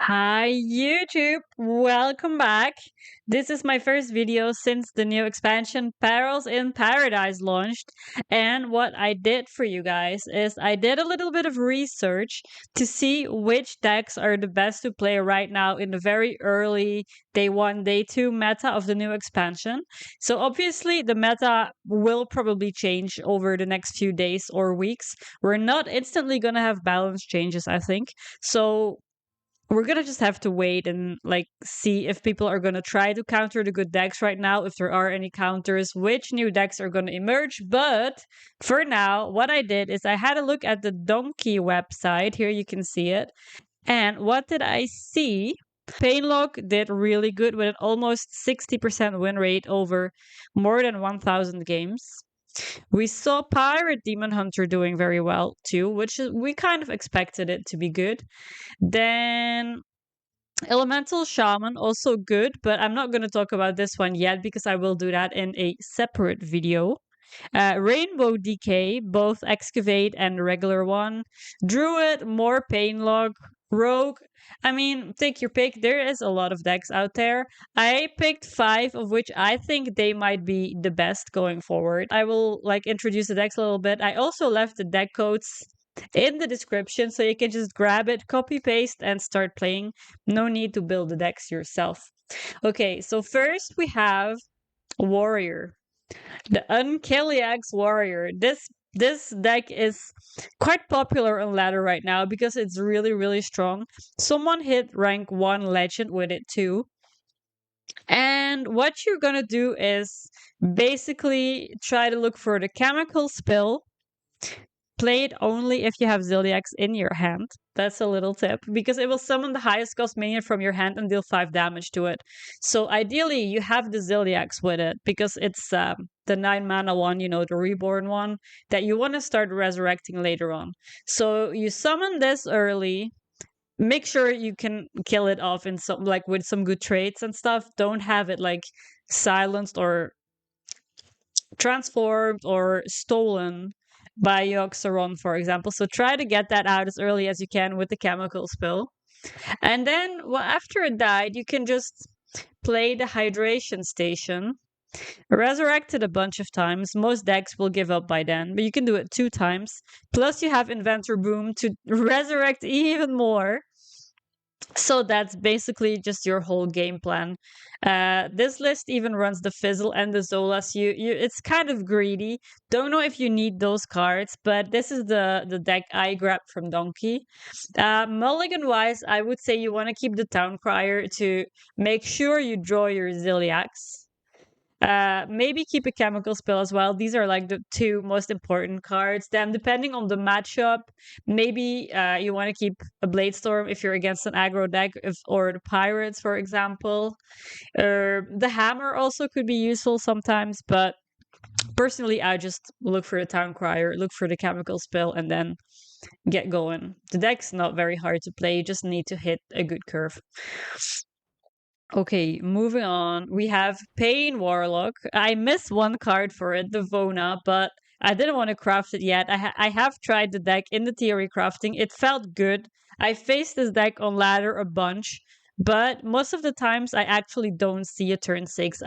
Hi YouTube, welcome back. This is my first video since the new expansion Perils in Paradise launched, and what I did for you guys is I did a little bit of research to see which decks are the best to play right now in the very early day 1, day 2 meta of the new expansion. So obviously the meta will probably change over the next few days or weeks. We're not instantly going to have balance changes, I think. So we're gonna just have to wait and see if people are gonna try to counter the good decks right now, if there are any counters, which new decks are gonna emerge. But for now, what I did is I had a look at the Donkey website. Here you can see it. And what did I see? Painlock did really good with an almost 60% win rate over more than 1,000 games. We saw Pirate Demon Hunter doing very well too, which we kind of expected it to be good. Then Elemental Shaman also good, but I'm not going to talk about this one yet because I will do that in a separate video. Rainbow Decay, both Excavate and regular one. Druid, more Painlog. Rogue, I mean, take your pick. There is a lot of decks out there. I picked 5 of which I think they might be the best going forward. I will introduce the decks a little bit. I also left the deck codes in the description so you can just grab it, copy paste, and start playing. No need to build the decks yourself. Okay, so first we have Warrior. The Unkiliax Warrior. This deck is quite popular on ladder right now because it's really strong. Someone hit rank 1 legend with it too. And what you're gonna do is basically try to look for the chemical spill. Play it only if you have Zilliax in your hand. That's a little tip because it will summon the highest cost minion from your hand and deal 5 damage to it. So ideally, you have the Zilliax with it because it's the 9 mana one, the reborn one that you want to start resurrecting later on. So you summon this early. Make sure you can kill it off in some with some good traits and stuff. Don't have it silenced or transformed or stolen by Yoxaron, for example. So try to get that out as early as you can with the chemical spill. And then, well, after it died, you can just play the hydration station. Resurrect it a bunch of times. Most decks will give up by then, but you can do it 2 times. Plus, you have Inventor Boom to resurrect even more. So that's basically just your whole game plan. This list even runs the Fizzle and the Zolas. It's kind of greedy. Don't know if you need those cards, but this is the deck I grabbed from Donkey. Mulligan wise, I would say you want to keep the Town Crier to make sure you draw your Zilliax. Maybe keep a chemical spill as well. These are the 2 most important cards. Then, depending on the matchup, maybe you want to keep a Blade Storm if you're against an aggro deck, or the Pirates, for example. The Hammer also could be useful sometimes, but personally, I just look for the Town Crier, look for the chemical spill, and then get going. The deck's not very hard to play. You just need to hit a good curve. Okay, moving on. We have Pain Warlock. I missed one card for it, the Vona, but I didn't want to craft it yet. I have tried the deck in the theory crafting. It felt good. I faced this deck on ladder a bunch, but most of the times I actually don't see a turn 6.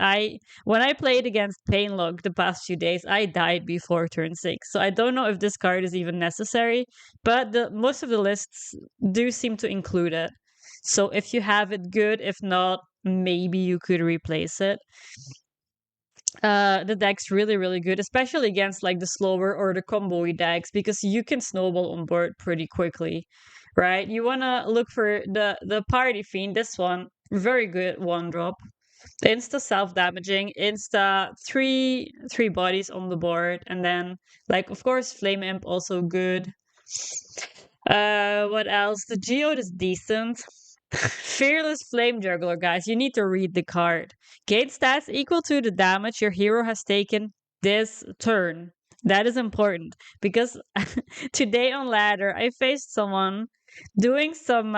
When I played against Painlock the past few days, I died before turn 6. So I don't know if this card is even necessary, but most of the lists do seem to include it. So if you have it, good. If not, maybe you could replace it. The deck's really good, especially against the slower or the combo decks, because you can snowball on board pretty quickly, right? You want to look for the Party Fiend. This one, very good 1-drop. Insta self-damaging, insta three bodies on the board, and then of course Flame Imp also good. What else? The Geode is decent. Fearless Flame Juggler, guys. You need to read the card. Gain stats equal to the damage your hero has taken this turn. That is important because today on ladder I faced someone doing some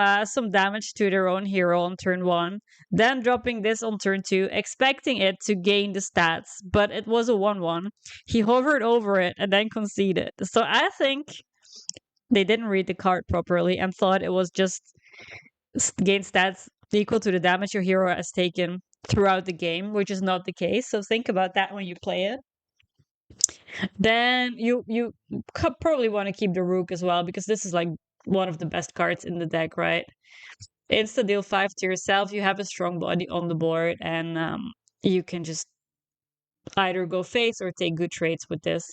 damage to their own hero on turn 1, then dropping this on turn 2, expecting it to gain the stats, but it was a 1/1. He hovered over it and then conceded. So I think they didn't read the card properly and thought it was just gain stats equal to the damage your hero has taken throughout the game, which is not the case. So think about that when you play it. Then you probably want to keep the Rook as well, because this is like one of the best cards in the deck, right? Insta deal 5 to yourself. You have a strong body on the board, and you can just either go face or take good trades with this.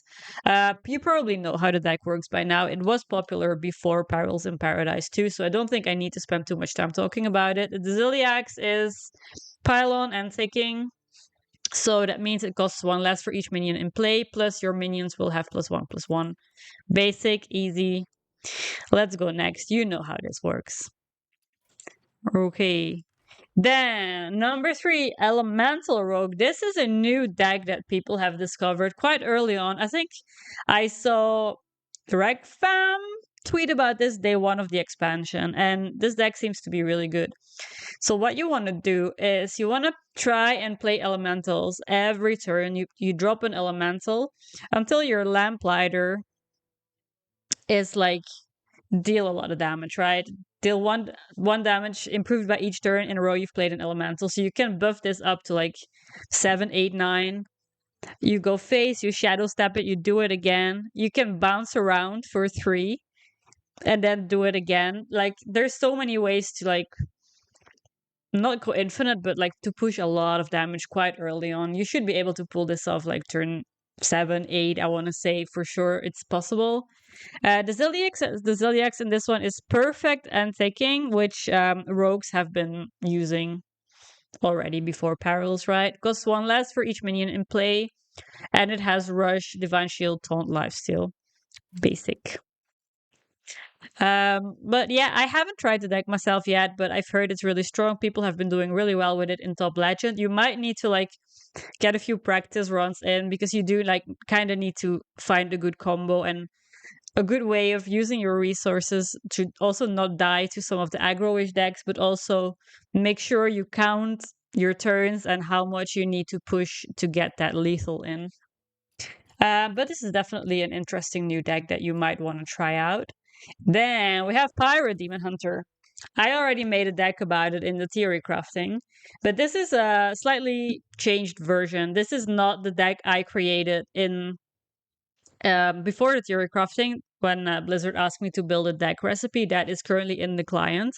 You probably know how the deck works by now. It was popular before Perils in Paradise too, so I don't think I need to spend too much time talking about it. The Ziliax is pylon and ticking, so that means it costs 1 less for each minion in play, plus your minions will have +1/+1. Basic, easy. Let's go next. You know how this works. Okay. Then, number 3, Elemental Rogue. This is a new deck that people have discovered quite early on. I think I saw Fam tweet about this day 1 of the expansion, and this deck seems to be really good. So what you want to do is you want to try and play elementals every turn. You drop an elemental until your Lamplighter is like deal a lot of damage, right? Deal one damage improved by each turn in a row you've played an elemental. So you can buff this up to like 7, 8, 9. You go face, you shadow step it, you do it again. You can bounce around for 3 and then do it again. Like there's so many ways to like not go infinite, but like to push a lot of damage quite early on. You should be able to pull this off like turn 7, 8. I want to say for sure it's possible. The Ziliax in this one is perfect and ticking, which rogues have been using already before Perils, right? Costs 1 less for each minion in play, and it has Rush, Divine Shield, Taunt, Lifesteal. Basic. But yeah, I haven't tried the deck myself yet, but I've heard it's really strong. People have been doing really well with it in Top Legend. You might need to like get a few practice runs in, because you do like kind of need to find a good combo and a good way of using your resources to also not die to some of the aggro-ish decks, but also make sure you count your turns and how much you need to push to get that lethal in. But this is definitely an interesting new deck that you might want to try out. Then we have Pirate Demon Hunter. I already made a deck about it in the theory crafting, but this is a slightly changed version. This is not the deck I created in before the theory crafting, when Blizzard asked me to build a deck recipe that is currently in the client.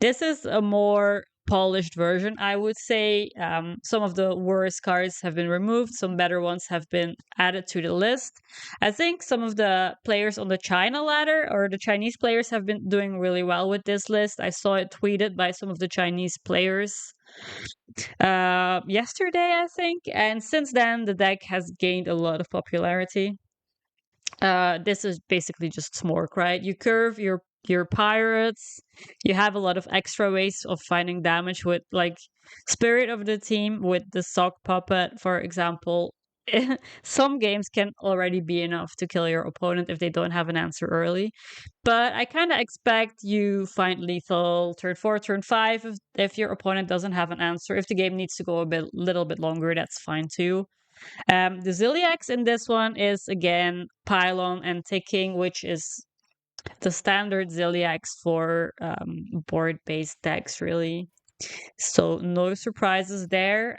This is a more polished version, I would say. Some of the worst cards have been removed, some better ones have been added to the list. I think some of the players on the China ladder, or the Chinese players, have been doing really well with this list. I saw it tweeted by some of the Chinese players yesterday, I think, and since then the deck has gained a lot of popularity. This is basically just Smork, right? You curve your pirates. You have a lot of extra ways of finding damage with like Spirit of the Team with the sock puppet, for example. Some games can already be enough to kill your opponent if they don't have an answer early. But I kind of expect you find lethal turn 4, turn 5 if your opponent doesn't have an answer. If the game needs to go a little bit longer, that's fine too. The Ziliax in this one is again pylon and ticking, which is the standard Ziliax for board-based decks, really. So no surprises there.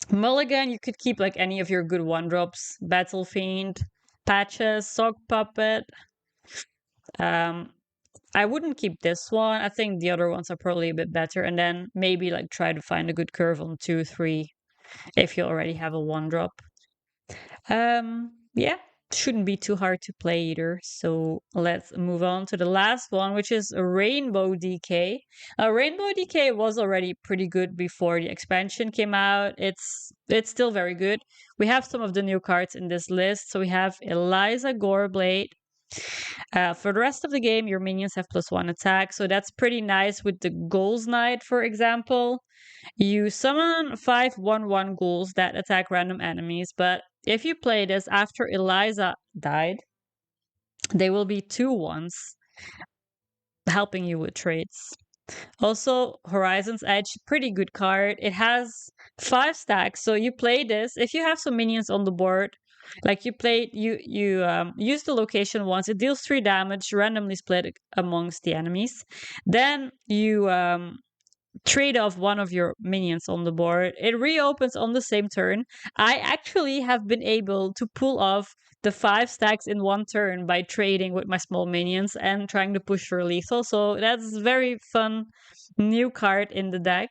Mulligan, you could keep like any of your good 1-drops: Battle Fiend, Patches, Sock Puppet. I wouldn't keep this one. I think the other ones are probably a bit better, and then maybe like try to find a good curve on 2, 3 if you already have a 1-drop. Yeah, shouldn't be too hard to play either. So let's move on to the last one, which is Rainbow DK. Rainbow DK was already pretty good before the expansion came out. It's still very good. We have some of the new cards in this list. So we have Eliza Goreblade. For the rest of the game, your minions have +1 attack, so that's pretty nice with the Ghouls Knight, for example. You summon 5 1/1 ghouls that attack random enemies, but if you play this after Eliza died, they will be 2/1s, helping you with trades. Also, Horizon's Edge, pretty good card. It has 5 stacks, so you play this. If you have some minions on the board Like you use the location once. It deals 3 damage, randomly split amongst the enemies. Then you trade off one of your minions on the board. It reopens on the same turn. I actually have been able to pull off the 5 stacks in one turn by trading with my small minions and trying to push for lethal. So that's very fun new card in the deck.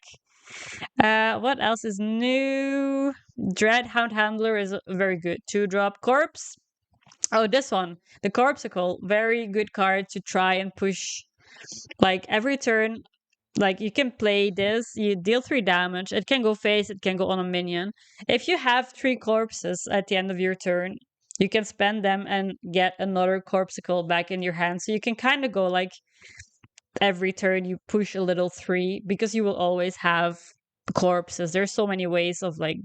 What else is new? Dreadhound Handler is a very good 2-drop. Corpse. Oh, this one. The Corpsicle. Very good card to try and push. Like every turn, like you can play this, you deal 3 damage. It can go face, it can go on a minion. If you have 3 corpses at the end of your turn, you can spend them and get another Corpsicle back in your hand. So you can kind of go like every turn you push a little 3 because you will always have corpses. There's so many ways of like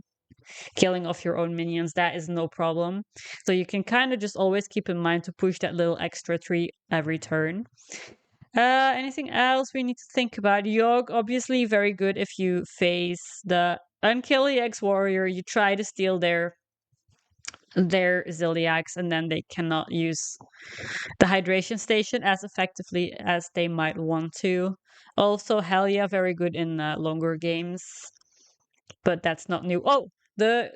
killing off your own minions. That is no problem. So you can kind of just always keep in mind to push that little extra 3 every turn. Anything else we need to think about? Yogg, obviously very good if you face the Unkill EX Warrior. You try to steal their Zilliax, and then they cannot use the hydration station as effectively as they might want to. Also, Helia, very good in longer games, but that's not new. Oh, the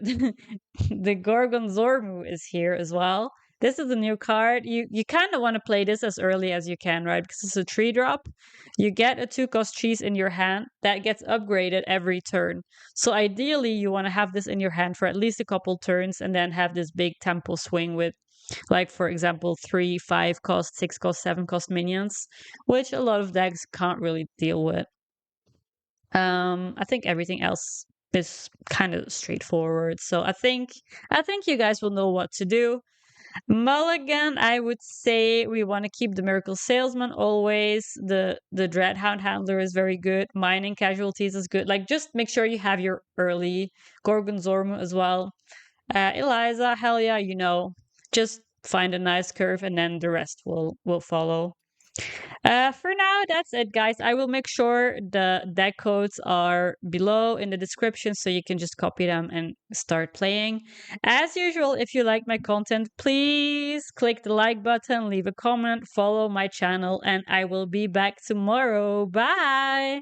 the Gorgonzormu is here as well. This is a new card. You kind of want to play this as early as you can, right? Because it's a 3-drop. You get a 2-cost cheese in your hand that gets upgraded every turn. So ideally, you want to have this in your hand for at least a couple turns and then have this big tempo swing with, like, for example, 3, 5 cost, 6 cost, 7 cost minions, which a lot of decks can't really deal with. I think everything else is kind of straightforward. So I think you guys will know what to do. Mulligan, I would say we want to keep the Miracle Salesman always. The Dreadhound Handler is very good. Mining Casualties is good. Like, just make sure you have your early Gorgonzormu as well. Eliza, Helia, just find a nice curve and then the rest will follow. For now, that's it, guys. I will make sure the deck codes are below in the description so you can just copy them and start playing. As usual, if you like my content, please click the like button, leave a comment, follow my channel, and I will be back tomorrow. Bye!